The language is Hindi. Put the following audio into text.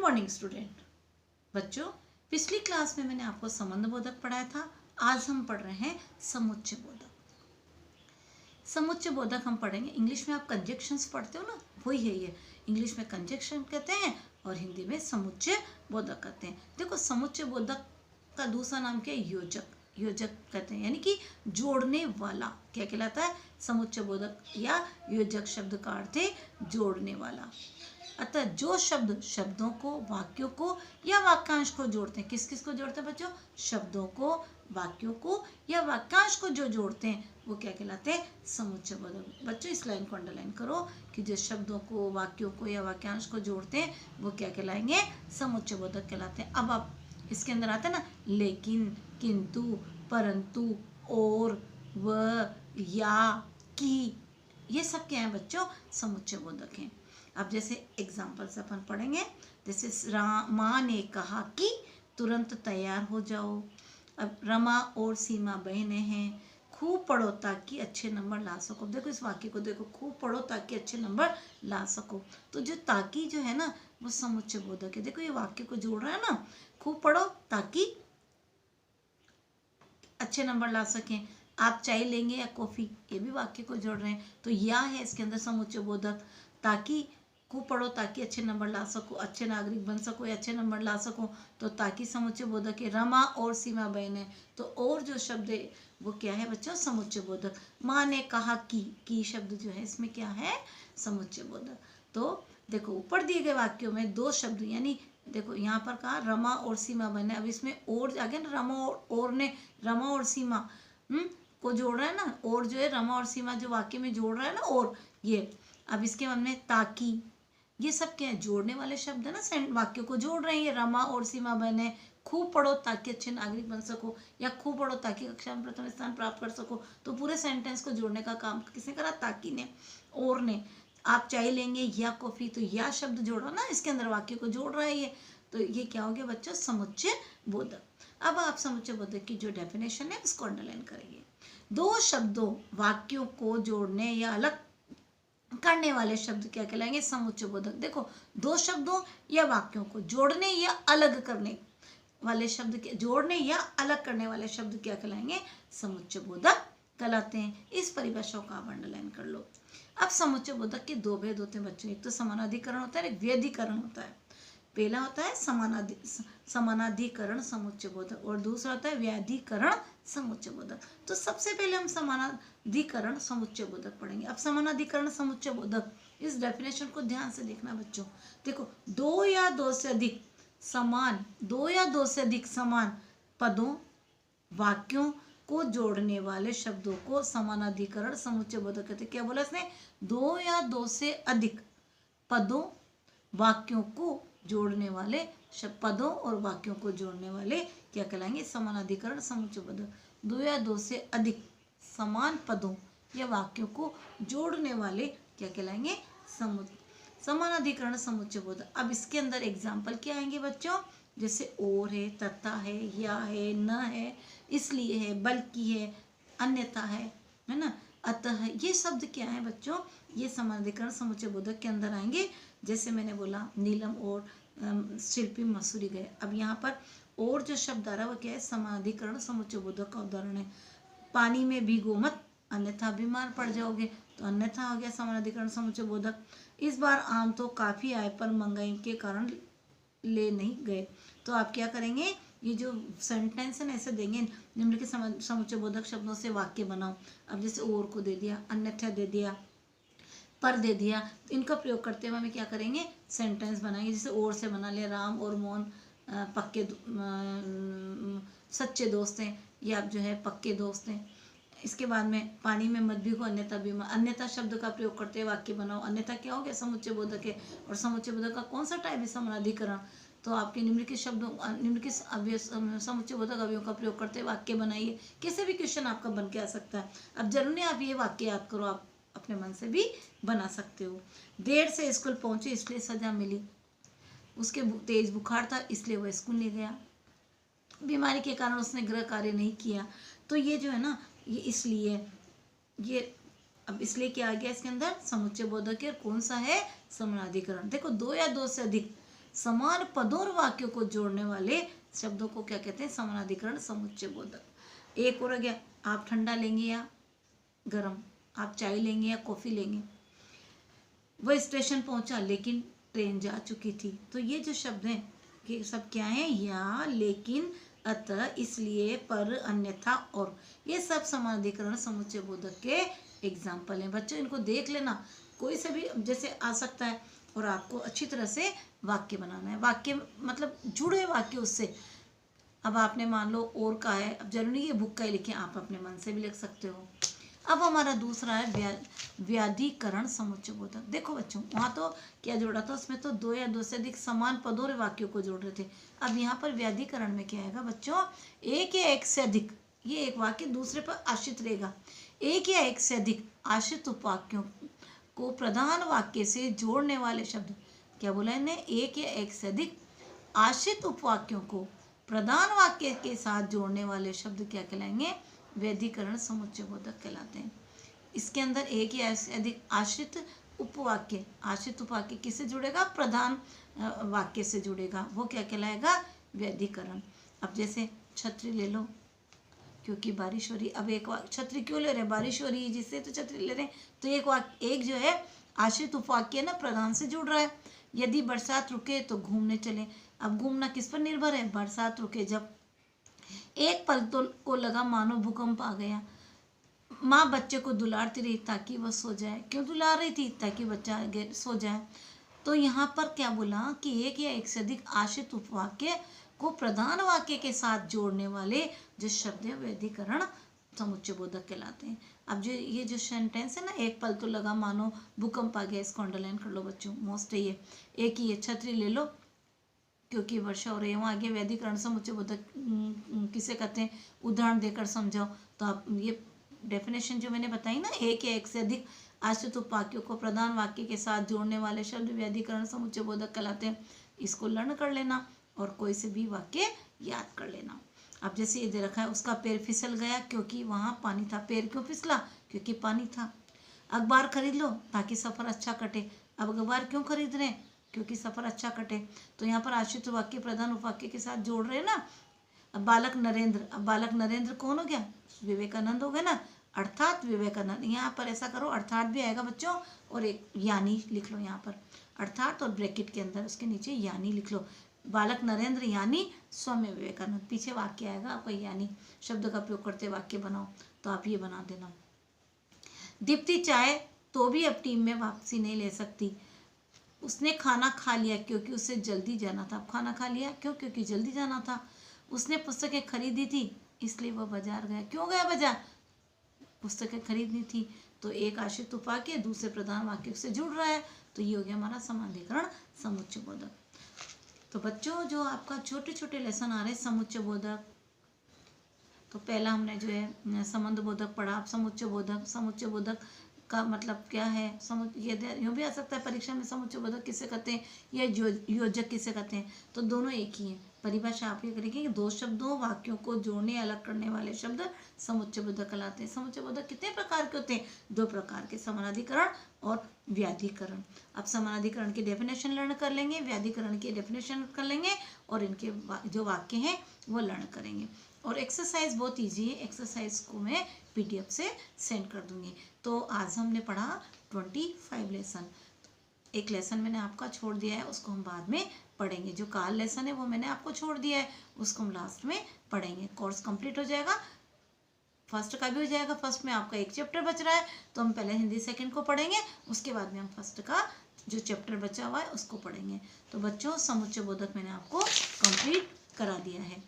Morning student. बच्चों, पिछली क्लास में मैंने आपको संबंध बोधक पढ़ाया था। आज हम पढ़ रहे हैं समुच्चय बोधक। समुच्चय बोधक हम पढ़ेंगे। इंग्लिश में आप कंजक्शंस पढ़ते हो ना, वही है ये। इंग्लिश में कंजक्शन कहते हैं और हिंदी में समुच्चय बोधक कहते हैं। देखो, समुच्चय बोधक का दूसरा नाम क्या है? योजक। योजक कहते हैं, यानी कि जोड़ने वाला। क्या कहलाता है? समुच्चय बोधक या योजक शब्द का अर्थ है जोड़ने वाला। अतः जो शब्द शब्दों को, वाक्यों को या वाक्यांश को जोड़ते हैं, किस किस को जोड़ते हैं बच्चों? शब्दों को, वाक्यों को या वाक्यांश को जो जोड़ते हैं वो क्या कहलाते हैं? समुच्चय बोधक। बच्चों, इस लाइन को अंडरलाइन करो कि जो शब्दों को, वाक्यों को या वाक्यांश को जोड़ते हैं वो क्या कहलाएंगे? समुच्चय बोधक कहलाते हैं। अब आप इसके अंदर आते हैं ना, लेकिन, किंतु, परंतु, और, व, या, कि, ये सब क्या है बच्चों? समुच्चय बोधक हैं। अब जैसे एग्जाम्पल से अपन पढ़ेंगे। जैसे माँ ने कहा कि तुरंत तैयार हो जाओ। अब रमा और सीमा बहनें हैं। खूब पढ़ो ताकि अच्छे नंबर ला सको। देखो इस वाक्य को देखो, खूब पढ़ो ताकि अच्छे नंबर ला सको। तो जो ताकि जो है ना, वो समुच्चय बोधक है। देखो ये वाक्य को जोड़ रहा है ना, खूब पढ़ो ताकि अच्छे नंबर ला सकें। आप चाय लेंगे या कॉफी, ये भी वाक्य को जोड़ रहे हैं। तो या है इसके अंदर समुच्चय बोधक। ताकि, खूब पढ़ो ताकि अच्छे नंबर ला सको, अच्छे नागरिक बन सको या अच्छे नंबर ला सको, तो ताकि समुच्चय बोधक है। रमा और सीमा बहन है, तो और जो शब्द है वो क्या है बच्चों? समुच्चय बोधक। माँ ने कहा कि शब्द जो है इसमें क्या है? समुच्चय बोधक। तो देखो ऊपर दिए गए वाक्यों में दो शब्द, यानी देखो यहाँ पर कहा रमा और सीमा बहने। अब इसमें और आ गया ना, रमा और ने रमा और सीमा को जोड़ रहा है ना, और जो है रमा और सीमा जो वाक्य में जोड़ रहा है ना, और ये। अब इसके बाद में ताकि, ये सब क्या है? जोड़ने वाले शब्द है ना, वाक्यों को जोड़ रहे हैं। ये रमा और सीमा बहने। खूब पढ़ो ताकि अच्छे नागरिक बन सको, या खूब पढ़ो ताकि कक्षा में प्रथम स्थान प्राप्त कर सको। तो पूरे सेंटेंस को जोड़ने का काम किसने करा? ताकि ने, और ने। आप चाय लेंगे या कॉफी, तो या शब्द जोड़ा ना इसके अंदर, वाक्य को जोड़ रहा है ये। तो ये क्या हो गया बच्चों? समुच्चय बोधक। अब आप समुच्चय बोधक की जो डेफिनेशन है उसको अंडरलाइन करेंगे। दो शब्दों, वाक्यों को जोड़ने या अलग करने वाले शब्द क्या कहलाएंगे? समुच्चय बोधक। देखो, दो शब्दों या वाक्यों को जोड़ने या अलग करने वाले शब्द के, जोड़ने या अलग करने वाले शब्द क्या कहलाएंगे? समुच्चय बोधक कहलाते हैं। इस परिभाषा को आप अंडरलाइन कर लो। अब समुच्चय बोधक के दो भेद होते हैं बच्चों। एक तो समानाधिकरण होता है, एक व्यधिकरण होता है। पहला होता है समानाधिकरण समुच्चय बोधक, और दूसरा होता है व्याधिकरण समुच्चय बोधक। तो सबसे पहले हम समानाधिकरण समुच्चय बोधक पढ़ेंगे। अब समानाधिकरण समुच्चय बोधक, इस डेफिनेशन को ध्यान से देखना बच्चों। देखो, दो या दो से अधिक समान पदों, वाक्यों को जोड़ने वाले शब्दों को समानाधिकरण समुच्चय बोधक कहते हैं। क्या बोला इसने? दो या दो से अधिक पदों, वाक्यों को जोड़ने वाले पदों और वाक्यों को जोड़ने वाले क्या कहलाएंगे? समानाधिकरण समुच्चय बोधक। दो या दो से अधिक समान पदों या वाक्यों को जोड़ने वाले क्या कहलाएंगे? समानाधिकरण समुच्चय बोधक। अब इसके अंदर एग्जाम्पल क्या आएंगे बच्चों? जैसे और है, तथा है, या है, न है, इसलिए है, बल्कि है, अन्यथा है ना, अतः। ये शब्द क्या है बच्चों? ये समानाधिकरण समुच्चय बोधक के अंदर आएंगे। जैसे मैंने बोला नीलम और शिल्पी मसूरी गए। अब यहाँ पर और जो शब्द आ रहा है वो क्या है? समानाधिकरण समुच्चय बोधक का उदाहरण है। पानी में भीगो मत अन्यथा बीमार पड़ जाओगे, तो अन्यथा हो गया समानाधिकरण समुच्चय बोधक। इस बार आम तो काफी आए पर महंगाई के कारण ले नहीं गए। तो आप क्या करेंगे? ये जो सेंटेंस है ना, ऐसे देंगे, निम्नलिखित समुच्चय बोधक शब्दों से वाक्य बनाओ। अब जैसे और को दे दिया, अन्यथा दे दिया, पर दे दिया, तो इनका प्रयोग करते हुए हमें क्या करेंगे? सेंटेंस बनाएंगे। जैसे और से बना लिया, राम और मोहन पक्के सच्चे दोस्त हैं, या आप जो है पक्के दोस्त हैं। इसके बाद में पानी में मत भीगो अन्यथा बीमार। अन्यथा शब्द का प्रयोग करते हुए वाक्य बनाओ। अन्यथा क्या हो गया? समुच्चय बोधक है। और समुच्चय बोधक का कौन सा टाइप है? समानाधिकरण। तो आपके निम्नलिखित शब्दों, निम्नलिखित समुच्चय बोधक अवयवों का प्रयोग करते हुए वाक्य बनाइए। किसी भी क्वेश्चन आपका बन के आ सकता है। अब जरूरी आप ये वाक्य याद करो, आप अपने मन से भी बना सकते हो। देर से स्कूल पहुंचे इसलिए सजा मिली। उसके तेज बुखार था इसलिए वह स्कूल नहीं गया। बीमारी के कारण उसने गृह कार्य नहीं किया। तो ये जो है ना, ये इसलिए, ये अब इसलिए क्या आ गया इसके अंदर? समुच्चय बोधक है। कौन सा है? समानाधिकरण। देखो, दो या दो से अधिक समान पदों और वाक्यों को जोड़ने वाले शब्दों को क्या कहते हैं? समानाधिकरण समुच्चय बोधक। एक और हो गया, आप ठंडा लेंगे या गरम, आप चाय लेंगे या कॉफी लेंगे। वह स्टेशन पहुंचा लेकिन ट्रेन जा चुकी थी। तो ये जो शब्द हैं कि सब क्या है? या, लेकिन, अतः, इसलिए, पर, अन्यथा, और, ये सब समानाधिकरण समुच्चय बोधक के एग्जाम्पल हैं। बच्चों इनको देख लेना, कोई से भी जैसे आ सकता है और आपको अच्छी तरह से वाक्य बनाना है। वाक्य मतलब जुड़े वाक्य उससे। अब आपने मान लो और का है, अब जरूरी नहीं है बुक का ही लिखें, आप अपने मन से भी लिख सकते हो। अब हमारा दूसरा है व्याधिकरण समुच्चय बोधक। देखो बच्चों, वहाँ तो क्या जोड़ा था? उसमें तो दो या दो से अधिक समान पदों और वाक्यों को जोड़ रहे थे। अब यहाँ पर व्याधिकरण में क्या आएगा बच्चों? एक या एक से अधिक, ये एक वाक्य दूसरे पर आश्रित रहेगा। एक या एक से अधिक आश्रित उपवाक्यों को प्रधान वाक्य से जोड़ने वाले शब्द, क्या बोला इन्हें? एक या एक से अधिक आश्रित उपवाक्यों को प्रधान वाक्य के साथ जोड़ने वाले शब्द क्या कहलाएंगे? व्याधिकरण समुच्चय बोधक कहलाते हैं। इसके अंदर एक या से अधिक आश्रित उपवाक्य, आश्रित उपवाक्य किससे जुड़ेगा? प्रधान वाक्य से जुड़ेगा, वो क्या कहलाएगा? व्याधिकरण। अब जैसे छतरी ले लो क्योंकि बारिश हो रही। अब एक छतरी क्यों ले रहे हैं? बारिश हो रही है जिससे तो छतरी ले रहे हैं। तो एक जो है आश्रित उपवाक्य ना प्रधान से जुड़ रहा है। यदि बरसात रुके तो घूमने चले। अब घूमना किस पर निर्भर है? बरसात रुके जब। एक पल तो को लगा मानो भूकंप आ गया। माँ बच्चे को दुलारती रही ताकि वह सो जाए। क्यों दुलार रही थी? ताकि बच्चा सो जाए। तो यहाँ पर क्या बोला कि एक या एक से अधिक आश्रित उपवाक्य को प्रधान वाक्य के साथ जोड़ने वाले जो शब्द है व्याधिकरण समुच्चय बोधक कहलाते हैं। अब जो ये जो सेंटेंस है ना, एक पल तो लगा मानो भूकंप आ गया, इसको अंडरलाइन कर लो बच्चों, मोस्ट है ये। एक ही है, छतरी ले लो क्योंकि वर्षा हो रही है। वहाँ आगे व्याधिकरण समुच्चय बोधक किसे कहते हैं? उदाहरण देकर समझाओ। तो आप ये डेफिनेशन जो मैंने बताई ना, एक या एक से अधिक आश्रित उपवाक्यों को प्रधान वाक्य के साथ जोड़ने वाले शब्द व्याधिकरण समुच्चय बोधक कहलाते हैं। इसको लर्न कर लेना और कोई से भी वाक्य याद कर लेना। अब जैसे ये दे रखा है, उसका पैर फिसल गया क्योंकि वहाँ पानी था। पैर क्यों फिसला? क्योंकि पानी था। अखबार खरीद लो ताकि सफ़र अच्छा कटे। अब अखबार क्यों खरीद रहे हैं? क्योंकि सफ़र अच्छा कटे। तो यहाँ पर आश्रित वाक्य प्रधान उपवाक्य के साथ जोड़ रहे हैं ना। अब बालक नरेंद्र, अब बालक नरेंद्र कौन हो गया? विवेकानंद हो गए ना, अर्थात विवेकानंद। यहाँ पर ऐसा करो, अर्थात भी आएगा बच्चों और एक यानी लिख लो यहाँ पर, अर्थात और ब्रैकेट के अंदर उसके नीचे यानी लिख लो। बालक नरेंद्र यानी स्वामी विवेकानंद, पीछे वाक्य आएगा, आपका यानी शब्द का प्रयोग करते वाक्य बनाओ। तो आप ये बना देना। दीप्ति चाहे तो भी अब टीम में वापसी नहीं ले सकती। उसने खाना खा लिया क्योंकि उसे जल्दी जाना था। अब खाना खा लिया क्यों? क्योंकि जल्दी जाना था। उसने पुस्तकें खरीदी थी इसलिए वह बाजार गया। क्यों गया बाजार? पुस्तकें खरीदनी थी। तो एक आश्रित उपवाक्य दूसरे प्रधान वाक्य से जुड़ रहा है। तो ये हो गया हमारा समानाधिकरण समुच्चय बोधक। तो बच्चों जो आपका छोटे छोटे लेसन आ रहे हैं समुच्चय बोधक, तो पहला हमने जो है संबंध बोधक पढ़ा। अब समुच्चय बोधक का मतलब क्या है? ये यूँ भी आ सकता है परीक्षा में, समुच्चय बोधक किसे कहते हैं या योजक किसे कहते हैं? तो दोनों एक ही हैं। परिभाषा आप ये करेंगे कि दो शब्दों वाक्यों को जोड़ने अलग करने वाले शब्द समुच्चय बोधक कहलाते हैं। समुच्चय बोधक कितने प्रकार के होते हैं? दो प्रकार के, समानाधिकरण और व्याधिकरण। अब समानाधिकरण की डेफिनेशन लर्न कर लेंगे, व्याधिकरण की डेफिनेशन कर लेंगे और इनके जो वाक्य हैं वो लर्न करेंगे। और एक्सरसाइज बहुत इजी है, एक्सरसाइज को मैं PDF से सेंड कर दूंगी। तो आज हमने पढ़ा 25 लेसन। एक लेसन मैंने आपका छोड़ दिया है, उसको हम बाद में पढ़ेंगे। जो काल लेसन है वो मैंने आपको छोड़ दिया है, उसको हम लास्ट में पढ़ेंगे। कोर्स कंप्लीट हो जाएगा, फर्स्ट का भी हो जाएगा। फर्स्ट में आपका एक चैप्टर बच रहा है तो हम पहले हिंदी सेकंड को पढ़ेंगे, उसके बाद में हम फर्स्ट का जो चैप्टर बचा हुआ है उसको पढ़ेंगे। तो बच्चों समुच्चय बोधक मैंने आपको कंप्लीट करा दिया है।